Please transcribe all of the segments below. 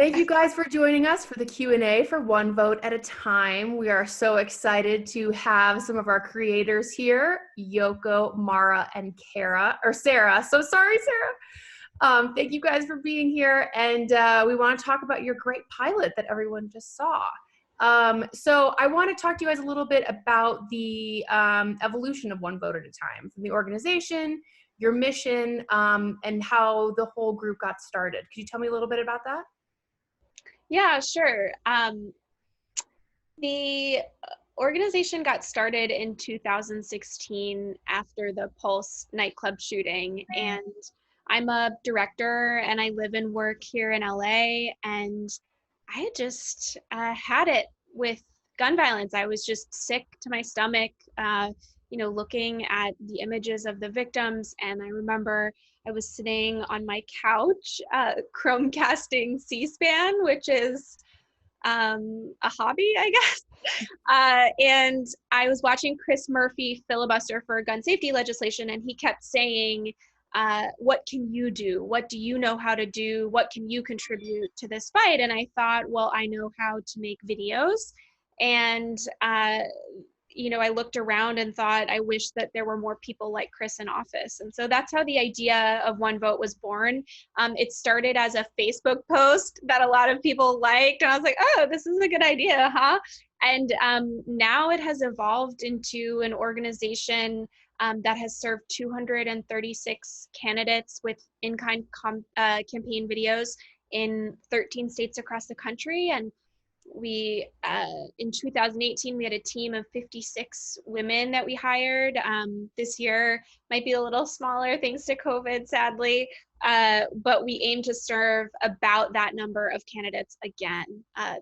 Thank you guys for joining us for the Q&A for One Vote at a Time. We are so excited to have some of our creators here, Yoko, Mara, and Sarah. So sorry, Sarah. Thank you guys for being here. And we want to talk about your great pilot that everyone just saw. So I want to talk to you guys a little bit about the evolution of One Vote at a Time, from the organization, your mission, and how the whole group got started. Could you tell me a little bit about that? Yeah, sure. The organization got started in 2016 after the Pulse nightclub shooting, and I'm a director and I live and work here in LA, and I had just had it with gun violence. I was just sick to my stomach, looking at the images of the victims, and I remember I was sitting on my couch, Chromecasting C-SPAN, which is a hobby, I guess. And I was watching Chris Murphy filibuster for gun safety legislation, and he kept saying, what can you do? What do you know how to do? What can you contribute to this fight? And I thought, well, I know how to make videos. And I looked around and thought, I wish that there were more people like Chris in office. And so that's how the idea of One Vote was born. It started as a Facebook post that a lot of people liked. And I was like, oh, this is a good idea, huh? And now it has evolved into an organization that has served 236 candidates with in-kind campaign videos in 13 states across the country. And we in 2018 we had a team of 56 women that we hired. This year might be a little smaller thanks to COVID, sadly, but we aim to serve about that number of candidates again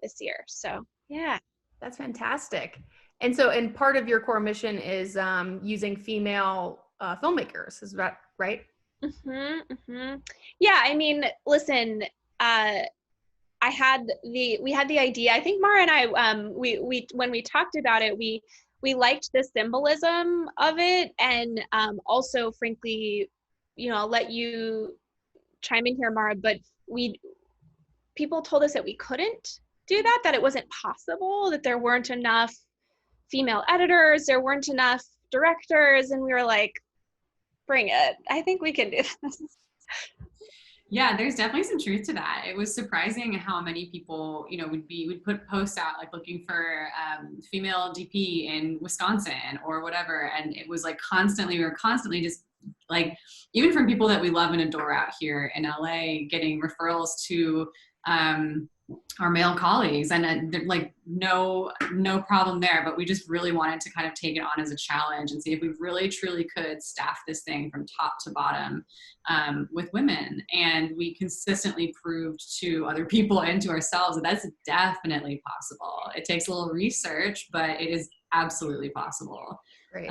this year. So yeah, that's fantastic. And part of your core mission is using female filmmakers, is that right? Yeah, I mean, listen, we had the idea. I think Mara and I, we when we talked about it, we liked the symbolism of it, and also, frankly, I'll let you chime in here, Mara. But people told us that we couldn't do that, that it wasn't possible, that there weren't enough female editors, there weren't enough directors, and we were like, bring it. I think we can do this. Yeah, there's definitely some truth to that. It was surprising how many people, would put posts out like looking for female DP in Wisconsin or whatever, and it was like we were constantly just like, even from people that we love and adore out here in LA, getting referrals to our male colleagues, and like no problem there. But we just really wanted to kind of take it on as a challenge and see if we really truly could staff this thing from top to bottom with women. And we consistently proved to other people and to ourselves that that's definitely possible. It takes a little research, but it is absolutely possible. Great.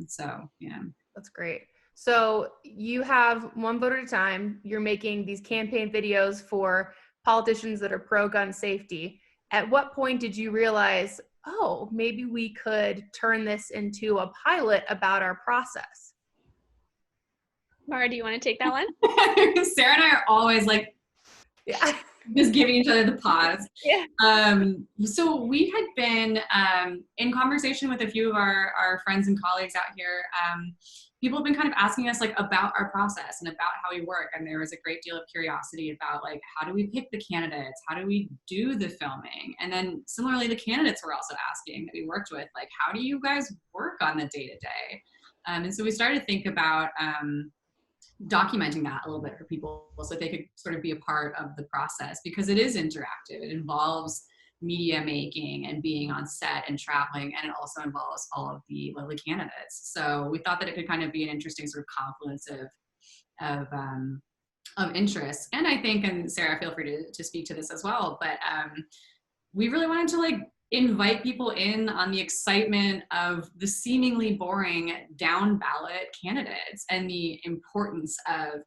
So yeah, that's great. So you have One Vote at a Time. You're making these campaign videos for politicians that are pro-gun safety. At what point did you realize, oh, maybe we could turn this into a pilot about our process? Mara, do you want to take that one? Sarah and I are always like, yeah, just giving each other the pause. Yeah. So we had been in conversation with a few of our friends and colleagues out here. People have been kind of asking us like about our process and about how we work. And there was a great deal of curiosity about like, how do we pick the candidates? How do we do the filming? And then similarly, the candidates were also asking that we worked with, like, how do you guys work on the day-to-day? And so we started to think about documenting that a little bit for people so that they could sort of be a part of the process, because it is interactive. It involves media making and being on set and traveling, and it also involves all of the lovely candidates. So we thought that it could kind of be an interesting sort of confluence of interests. And I think, and Sarah, feel free to speak to this as well, but we really wanted to like invite people in on the excitement of the seemingly boring down ballot candidates and the importance of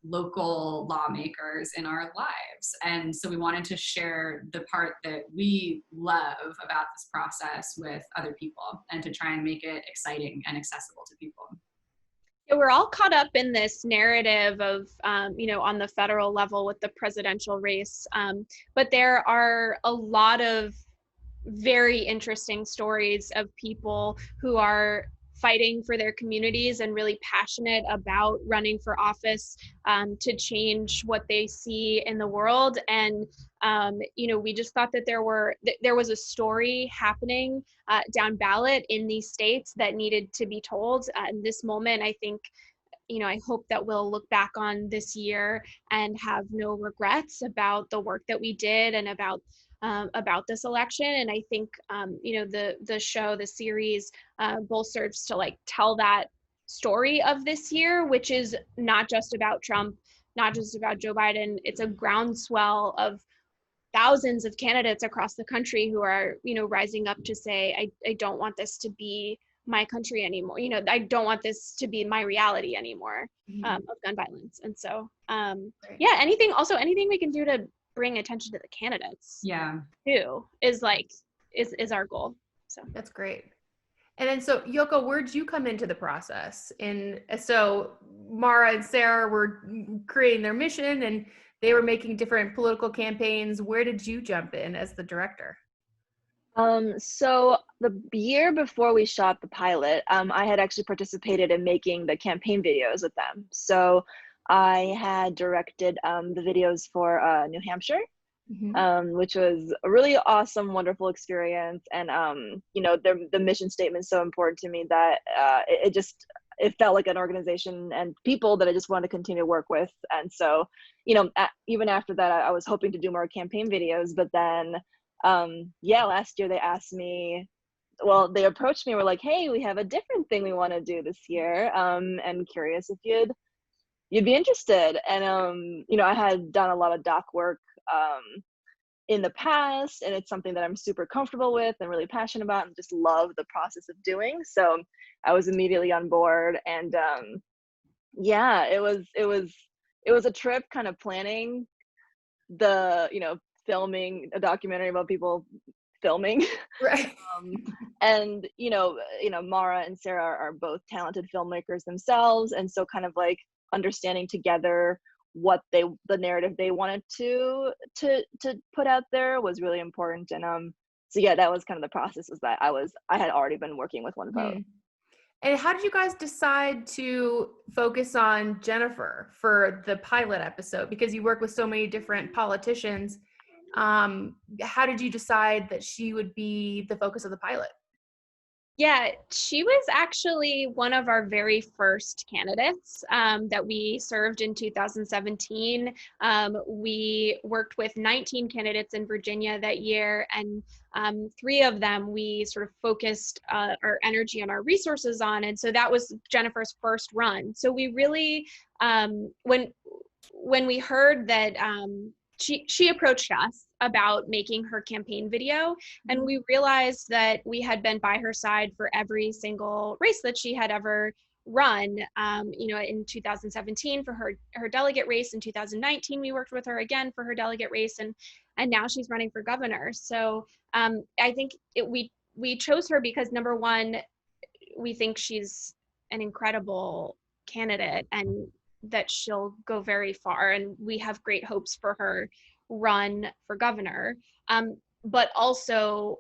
local lawmakers in our lives. And so we wanted to share the part that we love about this process with other people and to try and make it exciting and accessible to people. Yeah, we're all caught up in this narrative of, on the federal level with the presidential race. But there are a lot of very interesting stories of people who are fighting for their communities and really passionate about running for office, to change what they see in the world. And we just thought that there was a story happening down ballot in these states that needed to be told. In this moment, I think, I hope that we'll look back on this year and have no regrets about the work that we did and about this election. And I think, the show, the series, both serves to like tell that story of this year, which is not just about Trump, not just about Joe Biden. It's a groundswell of thousands of candidates across the country who are, rising up to say, I don't want this to be my country anymore. I don't want this to be my reality anymore, of gun violence. And so, yeah, anything we can do to bring attention to the candidates, too, is our goal. So that's great. And then, so Yoko, where'd you come into the process? And so Mara and Sarah were creating their mission and they were making different political campaigns. Where did you jump in as the director? So the year before we shot the pilot, I had actually participated in making the campaign videos with them. So I had directed the videos for New Hampshire, which was a really awesome, wonderful experience. And, the mission statement is so important to me that it felt like an organization and people that I just wanted to continue to work with. And so, even after that, I was hoping to do more campaign videos, but then, last year they asked me, they approached me, were like, hey, we have a different thing we want to do this year, and curious if you'd be interested. And, I had done a lot of doc work, in the past, and it's something that I'm super comfortable with and really passionate about and just love the process of doing. So I was immediately on board. And it was a trip kind of planning filming a documentary about people filming. Right. And Mara and Sarah are both talented filmmakers themselves, and so kind of like understanding together what the narrative they wanted to put out there was really important. And that was kind of the process, is that I had already been working with One Vote. And how did you guys decide to focus on Jennifer for the pilot episode? Because you work with so many different politicians. How did you decide that she would be the focus of the pilot? Yeah, she was actually one of our very first candidates that we served in 2017. We worked with 19 candidates in Virginia that year, and 3 of them we sort of focused our energy and our resources on. And so that was Jennifer's first run. So we really, when we heard that she approached us about making her campaign video, and we realized that we had been by her side for every single race that she had ever run. In 2017 for her delegate race, in 2019 we worked with her again for her delegate race, and now she's running for governor. So I think we chose her because, number one, we think she's an incredible candidate and that she'll go very far, and we have great hopes for her run for governor. But also,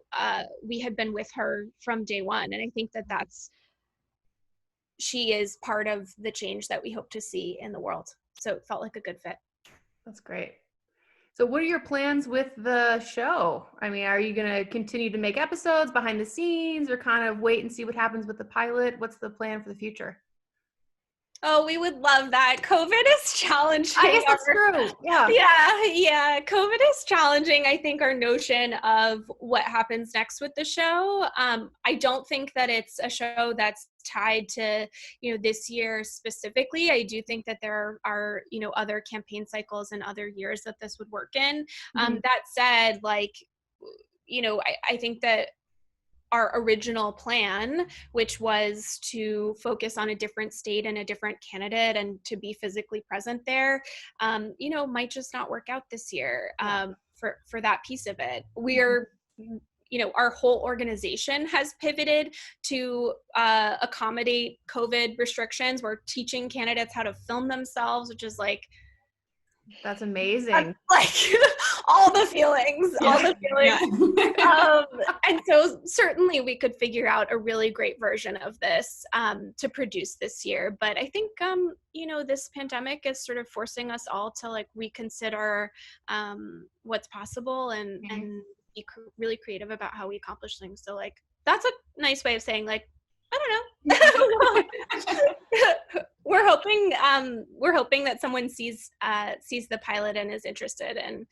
we had been with her from day one, and I think that she is part of the change that we hope to see in the world. So it felt like a good fit. That's great. So what are your plans with the show? I mean, are you going to continue to make episodes behind the scenes, or kind of wait and see what happens with the pilot? What's the plan for the future? Oh, we would love that. COVID is challenging. I guess that's true. Yeah. Yeah. COVID is challenging, I think, our notion of what happens next with the show. I don't think that it's a show that's tied to, this year specifically. I do think that there are, other campaign cycles and other years that this would work in. That said, I think that our original plan, which was to focus on a different state and a different candidate and to be physically present there, might just not work out this year, for that piece of it. We're our whole organization has pivoted to accommodate COVID restrictions. We're teaching candidates how to film themselves, which is like, that's amazing. Like all the feelings. And so certainly we could figure out a really great version of this to produce this year. But I think, this pandemic is sort of forcing us all to like reconsider what's possible and be really creative about how we accomplish things. So like, that's a nice way of saying like, I don't know. We're hoping that someone sees the pilot and is interested in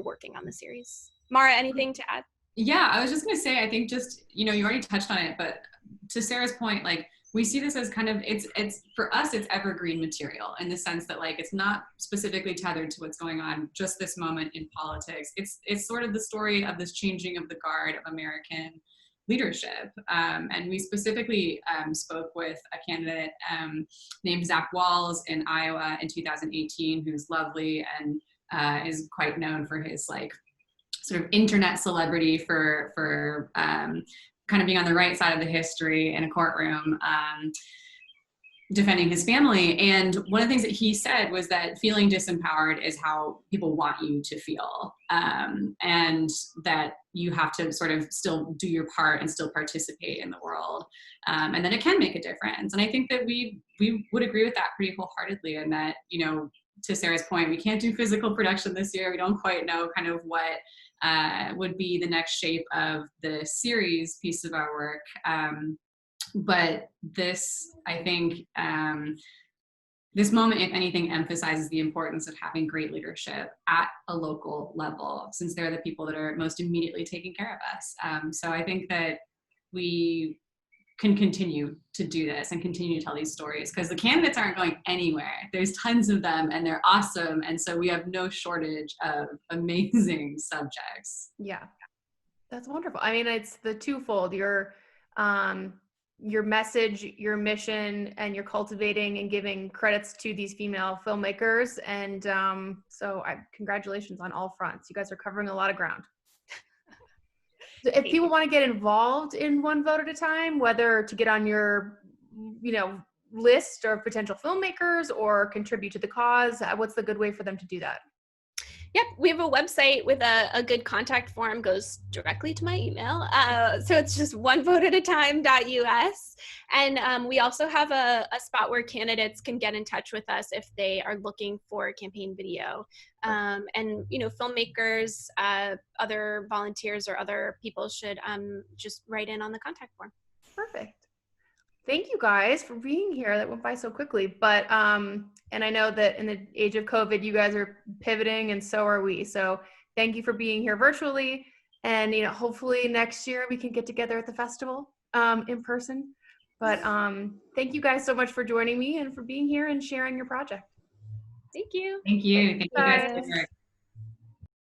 working on the series. Mara, anything to add? Yeah, I was just gonna say, I think just, you already touched on it, but to Sarah's point, like we see this as kind of, it's for us, it's evergreen material in the sense that like, it's not specifically tethered to what's going on just this moment in politics. It's sort of the story of this changing of the guard of American leadership. And we specifically spoke with a candidate named Zach Walls in Iowa in 2018, who's lovely and is quite known for his like sort of internet celebrity for kind of being on the right side of the history in a courtroom, defending his family. And one of the things that he said was that feeling disempowered is how people want you to feel, and that you have to sort of still do your part and still participate in the world, and then it can make a difference. And I think that we would agree with that pretty wholeheartedly, and that, to Sarah's point, we can't do physical production this year. We don't quite know kind of what would be the next shape of the series piece of our work. But this, I think, this moment, if anything, emphasizes the importance of having great leadership at a local level, since they're the people that are most immediately taking care of us. So I think that we can continue to do this and continue to tell these stories, because the candidates aren't going anywhere. There's tons of them and they're awesome. And so we have no shortage of amazing subjects. Yeah, that's wonderful. I mean, it's the twofold, your message, your mission, and you're cultivating and giving credits to these female filmmakers. And so congratulations on all fronts. You guys are covering a lot of ground. So if people want to get involved in One Vote at a Time, whether to get on your, list of potential filmmakers or contribute to the cause, what's the good way for them to do that? Yep, we have a website with a good contact form, goes directly to my email. So it's just onevoteatatime.us. And we also have a spot where candidates can get in touch with us if they are looking for a campaign video. And, filmmakers, other volunteers or other people should just write in on the contact form. Perfect. Thank you guys for being here. That went by so quickly, but and I know that in the age of COVID, you guys are pivoting, and so are we. So thank you for being here virtually, and hopefully next year we can get together at the festival in person. But thank you guys so much for joining me and for being here and sharing your project. Thank you. Thank you. Thank you guys.